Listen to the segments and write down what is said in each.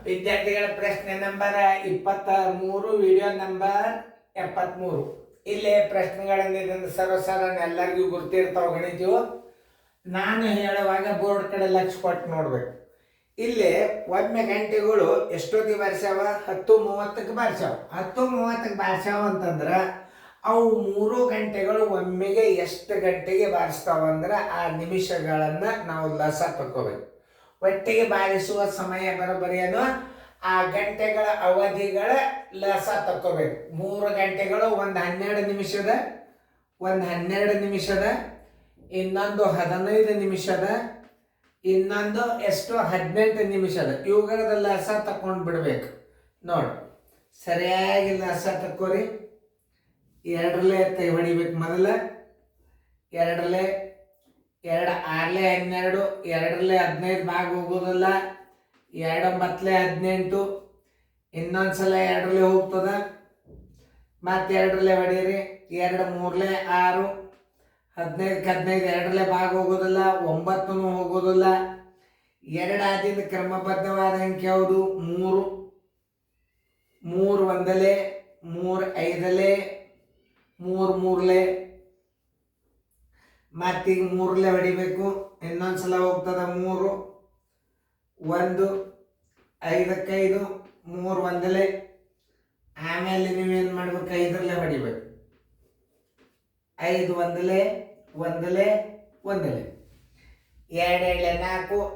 ವಿದ್ಯಾರ್ಥಿಗಳ ಪ್ರಶ್ನೆ number 23, video number 73. ಇಲ್ಲಿ ಪ್ರಶ್ನೆಗಳನ್ನು ಸರ್ವಸಾಧಾರಣ ಎಲ್ಲರಿಗೂ ಗುರ್ತಿರ್ತಾವ. ಗಣಿತೀವಿ. ನಾನು ಹೇಳುವಾಗ ಬೋರ್ಡ್ ಕಡೆ ಲಕ್ಷ ಕೊಟ್ಟು ನೋಡ್ಬೇಕು. ಇಲ್ಲಿ ಒಮ್ಮೆ ಗಂಟೆಗಳು ಎಷ್ಟೊತ್ತಿಗೆ ಬಾರಿಸ್ಯಾವ? 10:30ಕ್ಕೆ ಬಾರಿಸ್ಯಾವ. 10:30ಕ್ಕೆ ಬಾರಿಸ್ಯಾವ ಅಂತಂದ್ರೆ ಅವು 3 ಗಂಟೆಗಳು ಒಮ್ಮೆಗೆ ಎಷ್ಟು ಗಂಟೆಗೆ ಬಾರಿಸ್ತಾವ ಅಂದ್ರೆ ಆ ನಿಮಿಷಗಳನ್ನು ನಾವು ಲಸ ತಕ್ಕೋಬೇಕು. ಒಟ್ಟಿಗೆ ಬಾರಿಸುವ ಸಮಯ ಬರೋಬ್ಬರಿ ಏನು? ಆ ಗಂಟೆಗಳ ಅವಧಿಗಳ ಲಸ ತಕ್ಕೋಬೇಕು. 3 ಗಂಟೆಗಳು ಒಂದು 12 ನಿಮಿಷದ, ಒಂದು 12 ನಿಮಿಷದ, ಇನ್ನೊಂದು 15 ನಿಮಿಷದ, ಇನ್ನೊಂದು ಎಷ್ಟು 18 ನಿಮಿಷದ. ಇವುಗಳ ಲಸ ತಕೊಂಡು ಬಿಡ್ಬೇಕು. ನೋಡಿ, ಸರಿಯಾಗಿ ಲಸ ತಕ್ಕೋರಿ. 2 ಕೈ ಹೊಡಿಬೇಕು. ಮೊದಲ 2 2 6 12, 2 15 ಭಾಗ ಹೋಗೋದಿಲ್ಲ. 2 9 18, ಇನ್ನೊಂದ್ಸಲ 2 ಹೋಗ್ತದ. ಮತ್ತೆ 2 ಹೊಡೀರಿ. 2 3 6, 15 15 2 ಭಾಗ ಹೋಗೋದಿಲ್ಲ. 9 ಹೋಗೋದಿಲ್ಲ. 2 ಆದಿದ ಕ್ರಮಬದ್ಧವಾದ ಅಂಕೆ ಯಾವುದು? 3 3 1, 3 5, 3 3, ಮತ್ತೀಗ 3 ಹೊಡಿಬೇಕು. ಇನ್ನೊಂದ್ಸಲ ಹೋಗ್ತದ. 3 1 5 5, 3 1, ಆಮೇಲೆ ನೀವೇನು ಮಾಡ್ಬೇಕು? 5 ಹೊಡಿಬೇಕು. 5 1 1 1, 2 4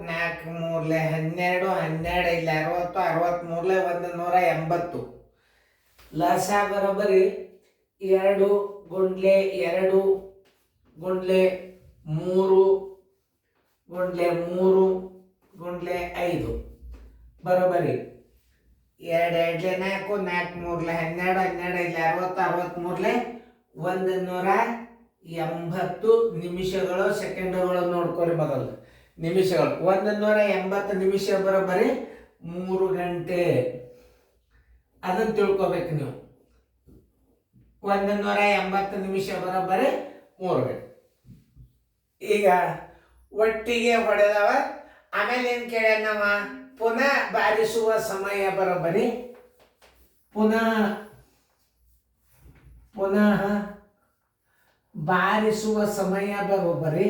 4 3 12, 12 60 63 ಲಸ ಬರೋಬ್ಬರಿ 2 ಗುಂಡ್ಲೆ 2 ಗುಂಡ್ಲೆ 3 ಗುಂಡ್ಲೆ 3 ಗುಂಡ್ಲೆ 5 ಬರೋಬ್ಬರಿ 2 2 4 4 3 12 12 60 180 ನಿಮಿಷಗಳು, ಸೆಕೆಂಡುಗಳು ನೋಡ್ಕೊರಿ. ಮೊದಲು ನಿಮಿಷಗಳು 180 ನಿಮಿಷ ಬರೋಬ್ಬರಿ 3 ಗಂಟೆ. ಅದನ್ನು ತಿಳ್ಕೊಬೇಕು ನೀವು. 180 ನಿಮಿಷ ಬರೋಬ್ಬರಿ 3 ಗಂಟೆ. ಈಗ ಒಟ್ಟಿಗೆ ಹೊಡೆದವ. ಆಮೇಲೆ ಏನು ಕೇಳ್ಯಾನವ? ಪುನಃ ಬಾರಿಸುವ ಸಮಯ ಬರೋಬ್ಬರಿ ಪುನಃ ಬಾರಿಸುವ ಸಮಯ ಬರೋಬ್ಬರಿ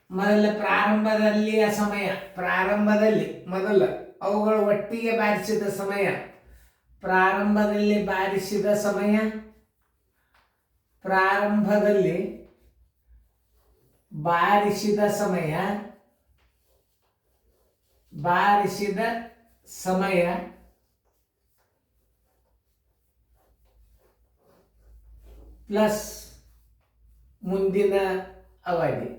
ಮೊದಲ ಪ್ರಾರಂಭದಲ್ಲಿಯ ಸಮಯ. ಮೊದಲು ಅವುಗಳು ಒಟ್ಟಿಗೆ ಬಾರಿಸಿದ ಸಮಯ. ಪ್ರಾರಂಭದಲ್ಲಿ ಬಾರಿಸಿದ ಸಮಯ ಪ್ಲಸ್ ಮುಂದಿನ ಅವಧಿ.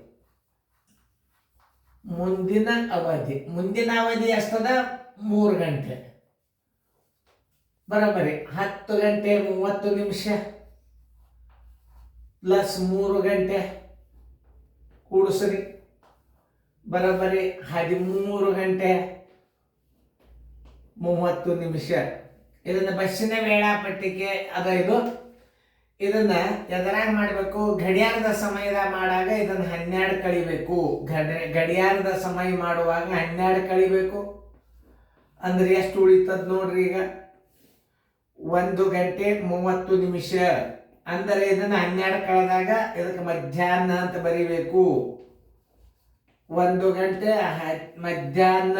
ಮುಂದಿನ ಅವಧಿ ಎಷ್ಟದ? 3 ಗಂಟೆ ಬರೋಬ್ಬರಿ 10 ಗಂಟೆ 30 ನಿಮಿಷ ಪ್ಲಸ್ 3 ಗಂಟೆ ಕೂಡಿಸ್ರಿ ಬರೋಬ್ಬರಿ 13 ಗಂಟೆ 30 ನಿಮಿಷ. ಇದನ್ನು ಬಸ್ಸಿನ ವೇಳಾಪಟ್ಟಿಗೆ ಅದ. ಇದನ್ನ ಎದರಾಗ ಮಾಡಬೇಕು? ಗಡಿಯಾರದ ಸಮಯದ ಮಾಡಾಗ ಇದನ್ನು 12 ಕಳಿಬೇಕು. ಗಡಿಯಾರದ ಸಮಯ ಮಾಡುವಾಗ 12 ಕಳಿಬೇಕು. ಅಂದ್ರೆ ಎಷ್ಟು ಉಳಿತದ ನೋಡ್ರಿ. ಈಗ 1 ಗಂಟೆ 30 ನಿಮಿಷ ಅಂದರೆ ಇದನ್ನು 12 ಕಳೆದಾಗ ಇದಕ್ಕೆ ಮಧ್ಯಾಹ್ನ ಅಂತ ಬರೀಬೇಕು. 1 ಗಂಟೆ ಮಧ್ಯಾಹ್ನ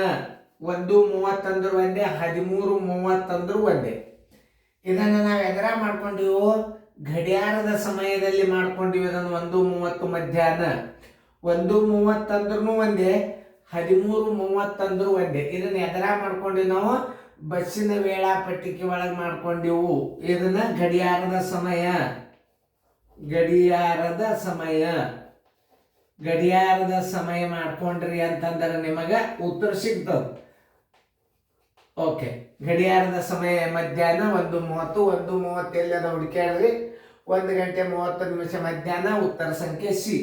1:30 ಅಂದ್ರೆ ಒಂದೇ, 13:30 ಅಂದ್ರೆ ಒಂದೇ. ಇದನ್ನು ನಾವು ಎದರ ಮಾಡ್ಕೊಂಡಿವು? ಗಡಿಯಾರದ ಸಮಯದಲ್ಲಿ ಮಾಡ್ಕೊಂಡಿವಿ. ಇದನ್ನು 1:30 ಮಧ್ಯಾಹ್ನ, 1:30 ಅಂದ್ರೂ ಒಂದೇ, 13:30 ಅಂದ್ರೂ ಒಂದೇ. ಇದನ್ನ ಎದರ ಮಾಡ್ಕೊಂಡಿವಿ? ನಾವು ಬಸ್ಸಿನ ವೇಳಾಪಟ್ಟಿಕೆ ಒಳಗೆ ಮಾಡ್ಕೊಂಡಿವು. ಇದನ್ನ ಗಡಿಯಾರದ ಸಮಯ ಮಾಡ್ಕೊಂಡ್ರಿ ಅಂತಂದ್ರೆ ನಿಮಗೆ ಉತ್ತರ ಸಿಗ್ತದೆ. ಓಕೆ, ಗಡಿಯಾರದ ಸಮಯ ಮಧ್ಯಾಹ್ನ 1:30. 1:30 ಎಲ್ಲದ ಹುಡುಕ್ಯಾಡ್ರಿ. 1 ಗಂಟೆ 30 ನಿಮಿಷ ಮಧ್ಯಾಹ್ನ. ಉತ್ತರ ಸಂಖ್ಯೆ ಸಿ.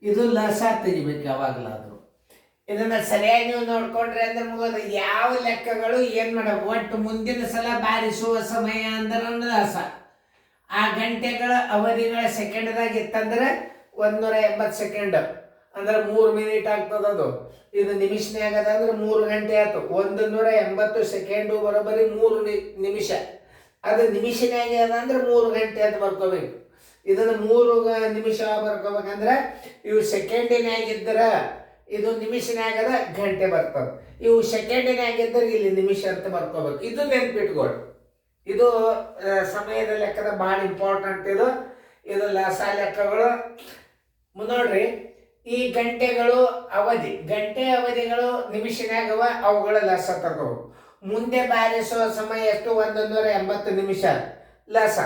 ಇದು ಲಸ ತೆಗಿಬೇಕು ಯಾವಾಗಲಾದರೂ. ಇದನ್ನ ಸರಿಯಾಗಿ ನೀವು ನೋಡ್ಕೊಂಡ್ರಿ ಅಂದ್ರೆ ಮುಗಿದ. ಯಾವ ಲೆಕ್ಕಗಳು ಏನು ಮಾಡಬೇಕು? ಒಟ್ಟು ಮುಂದಿನ ಸಲ ಬಾರಿಸುವ ಸಮಯ ಅಂದ್ರೆ ಲಸ. ಆ ಗಂಟೆಗಳ ಅವಧಿಗಳ ಸೆಕೆಂಡ್ದಾಗ ಇತ್ತಂದ್ರೆ 180 ಸೆಕೆಂಡ್ ಅಂದ್ರೆ 3 ಮಿನಿಟ್ ಆಗ್ತದ. ಅದು ಇದು ನಿಮಿಷನ್ಯಾಗ ಅದ ಅಂದ್ರೆ 3 ಗಂಟೆ ಆಯ್ತು. 180 ಸೆಕೆಂಡು ಬರೋಬ್ಬರಿ 3 ನಿಮಿಷ. ಅದು ನಿಮಿಷನ್ಯಾಗ ಅದ ಅಂದ್ರೆ 3 ಗಂಟೆ ಅಂತ ಬರ್ಕೋಬೇಕು. ಇದನ್ನು 3 ನಿಮಿಷ ಬರ್ಕೋಬೇಕಂದ್ರೆ ಇವು ಸೆಕೆಂಡಿನಾಗಿದ್ದರ ಇದು ನಿಮಿಷನ್ಯಾಗದ ಗಂಟೆ ಬರ್ತದೆ. ಇವು ಸೆಕೆಂಡಿನಾಗಿದ್ದರೆ ಇಲ್ಲಿ ನಿಮಿಷ ಅಂತ ಬರ್ಕೋಬೇಕು. ಇದು ನೆನ್ಪಿಟ್ಕೊಡು. ಇದು ಸಮಯದ ಲೆಕ್ಕದ ಭಾಳ ಇಂಪಾರ್ಟೆಂಟ್. ಇದು ಲಸ ಲೆಕ್ಕಗಳು. ನೋಡ್ರಿ, ಈ ಗಂಟೆಗಳು ಅವಧಿ, ಗಂಟೆ ಅವಧಿಗಳು ನಿಮಿಷನ್ಯಾಗವ, ಅವುಗಳ ಲಸ ತಗೋಬೇಕು. ಮುಂದೆ ಬಾರಿಸುವ ಸಮಯ ಎಷ್ಟು? 180 ನಿಮಿಷ. ಲಸ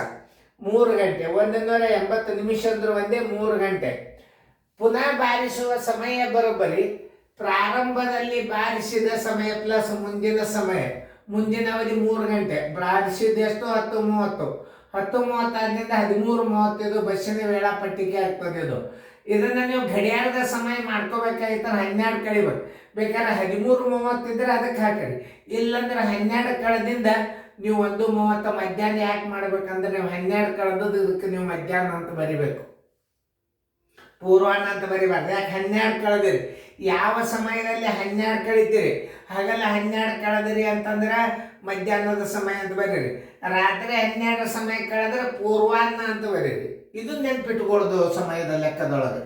3 ಗಂಟೆ. 180 ನಿಮಿಷ ಅಂದ್ರೆ ಒಂದೇ 3 ಗಂಟೆ. ಪುನಃ ಬಾರಿಸುವ ಸಮಯ ಬರೋಬ್ಬರಿ ಪ್ರಾರಂಭದಲ್ಲಿ ಬಾರಿಸಿದ ಸಮಯ ಪ್ಲಸ್ ಮುಂದಿನ ಸಮಯ. ಮುಂದಿನ ಅವಧಿ 3 ಗಂಟೆ. ಬಾರಿಸಿದ ಎಷ್ಟು? 10:30. 10:30 ಆದ್ರಿಂದ 13:30 ಬಸ್ಸಿನ ವೇಳಾಪಟ್ಟಿಗೆ ಆಗ್ತದೆ. ಇದನ್ನ ನೀವು ಗಡಿಯಾರದ ಸಮಯ ಮಾಡ್ಕೋಬೇಕಾಗಿತ್ತ 12 ಕಳಿಬೇಕು. ಬೇಕಾದ್ರೆ 13:30 ಇದ್ರೆ ಅದಕ್ಕೆ ಹಾಕಿರಿ. ಇಲ್ಲಂದ್ರೆ 12 ಕಳೆದಿಂದ ನೀವು 1:30 ಮಧ್ಯಾಹ್ನ ಯಾಕೆ ಮಾಡ್ಬೇಕಂದ್ರೆ ನೀವು 12 ಕಳೆದದ್ದು ಇದಕ್ಕೆ ನೀವು ಮಧ್ಯಾಹ್ನ ಅಂತ ಬರಿಬೇಕು, ಪೂರ್ವಾಹ್ನ ಅಂತ ಬರಿಬಾರ್ದು. ಯಾಕೆ 12 ಕಳೆದಿರಿ? ಯಾವ ಸಮಯದಲ್ಲಿ 12 ಕಳಿತೀರಿ? ಹಗಲ 12 ಕಳೆದಿರಿ ಅಂತಂದ್ರೆ ಮಧ್ಯಾಹ್ನದ ಸಮಯ ಅಂತ ಬರೀರಿ. ರಾತ್ರಿ 12 ಸಮಯ ಕಳೆದ್ರೆ ಪೂರ್ವಾಹ್ನ ಅಂತ ಬರೀರಿ. ಇದು ನೆನ್ಪಿಟ್ಕೊಳ್ದು ಸಮಯದ ಲೆಕ್ಕದೊಳಗೆ.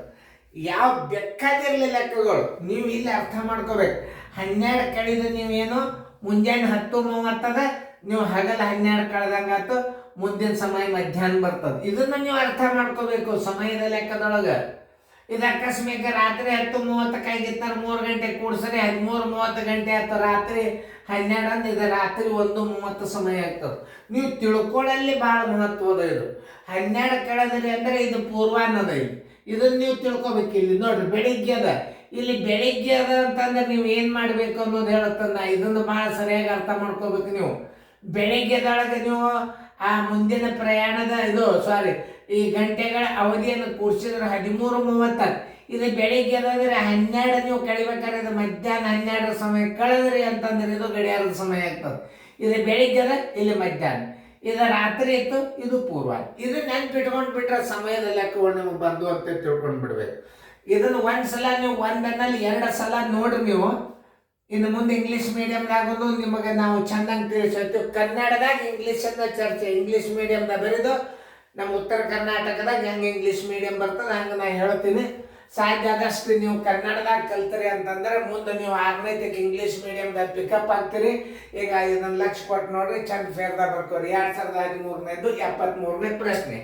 ಯಾವ ಬೇಕಾದಿರಲಿ ಲೆಕ್ಕಗಳು ನೀವು ಇಲ್ಲಿ ಅರ್ಥ ಮಾಡ್ಕೋಬೇಕು. 12 ಕಳೆದು ನೀವೇನು ಮುಂಜಾನೆ 10:30 ನೀವು ಹಗಲ 12 ಕಳೆದಂಗಾತು, ಮುಂದಿನ ಸಮಯ ಮಧ್ಯಾಹ್ನ ಬರ್ತದೆ. ಇದನ್ನ ನೀವು ಅರ್ಥ ಮಾಡ್ಕೋಬೇಕು ಸಮಯದ ಲೆಕ್ಕದೊಳಗೆ. ಇದು ಅಕಸ್ಮಾತ್ ರಾತ್ರಿ 10:30 ಆಗಿರ್ತಾರೆ 3 ಗಂಟೆ ಕೂಡ್ಸರಿ 13:30 ಗಂಟೆ ಆಯ್ತು. ರಾತ್ರಿ 12 ಅಂದ್ರೆ ಇದು ರಾತ್ರಿ 1:30 ಸಮಯ ಆಗ್ತದೆ. ನೀವು ತಿಳ್ಕೊಳ್ಳಲ್ಲಿ ಭಾಳ ಮಹತ್ವದ. ಇದು 12 ಕಳೆದ್ರಿ ಅಂದ್ರೆ ಇದು ಪೂರ್ವಾಹ್ನದ. ಇದನ್ನ ನೀವು ತಿಳ್ಕೊಬೇಕು. ಇಲ್ಲಿ ನೋಡ್ರಿ, ಬೆಳಿಗ್ಗೆ ಅದ. ಇಲ್ಲಿ ಬೆಳಿಗ್ಗೆ ಅದ ಅಂತಂದ್ರೆ ನೀವು ಏನು ಮಾಡಬೇಕು ಅನ್ನೋದು ಹೇಳುತ್ತಂದ. ಇದನ್ನು ಭಾಳ ಸರಿಯಾಗಿ ಅರ್ಥ ಮಾಡ್ಕೋಬೇಕು ನೀವು. ಬೆಳಿಗ್ಗೆದೊಳಗೆ ನೀವು ಆ ಮುಂದಿನ ಪ್ರಯಾಣದ ಈ ಗಂಟೆಗಳ ಅವಧಿಯನ್ನು ಕೂಡಿಸಿದ್ರೆ 13:30. ಇದು ಬೆಳಿಗ್ಗೆ ಅದಾದ್ರೆ 12 ನೀವು ಕಳಿಬೇಕಾದ್ರೆ ಇದು ಮಧ್ಯಾಹ್ನ 12 ಸಮಯ ಕಳೆದ್ರಿ ಅಂತಂದ್ರೆ ಇದು ಗಡಿಯಾರದ ಸಮಯ ಆಗ್ತದೆ. ಇದು ಬೆಳಿಗ್ಗೆ ಅದ, ಇಲ್ಲಿ ಮಧ್ಯಾಹ್ನ. ಇದು ರಾತ್ರಿ ಇತ್ತು, ಇದು ಪೂರ್ವಾಹ್ನ. ಇದು ನೆನ್ಪಿಟ್ಕೊಂಡು ಬಿಟ್ರೆ ಸಮಯದ ಲೆಕ್ಕಗಳು ನಿಮಗೆ ಬಂದು ಅಂತ ತಿಳ್ಕೊಂಡು ಬಿಡ್ಬೇಕು. ಇದನ್ನು ಒಂದ್ಸಲ ನೀವು ಒಂದನ್ನಲ್ಲಿ 2 ಸಲ ನೋಡ್ರಿ ನೀವು. ಇನ್ನು ಮುಂದೆ ಇಂಗ್ಲೀಷ್ ಮೀಡಿಯಮ್ದಾಗೂ ನಿಮಗೆ ನಾವು ಚೆಂದಂಗೆ ತಿಳಿಸ್ತೀವಿ. ಕನ್ನಡದಾಗ ಇಂಗ್ಲೀಷನ್ನ ಚರ್ಚೆ. ಇಂಗ್ಲೀಷ್ ಮೀಡಿಯಮ್ದಾಗ ಬರೀದು ನಮ್ಮ ಉತ್ತರ ಕರ್ನಾಟಕದಾಗ ಹೆಂಗೆ ಇಂಗ್ಲೀಷ್ ಮೀಡಿಯಮ್ ಬರ್ತದೆ ಹಂಗೆ ನಾನು ಹೇಳ್ತೀನಿ. ಸಾಧ್ಯ ಆದಷ್ಟು ನೀವು ಕನ್ನಡದಾಗ ಕಲ್ತೀರಿ ಅಂತಂದ್ರೆ ಮುಂದೆ ನೀವು 6ನೇತಕ್ಕೆ ಇಂಗ್ಲೀಷ್ ಮೀಡಿಯಮ್ದಾಗ ಪಿಕಪ್ ಆಗ್ತೀರಿ. ಈಗ ಇದನ್ನು ಲಕ್ಷ ಕೊಟ್ಟು ನೋಡ್ರಿ, ಚಂದ ಫೇರ್ದಾಗ ಬರ್ಕೋರಿ. 2013ನೇದು 73ನೇ ಪ್ರಶ್ನೆ.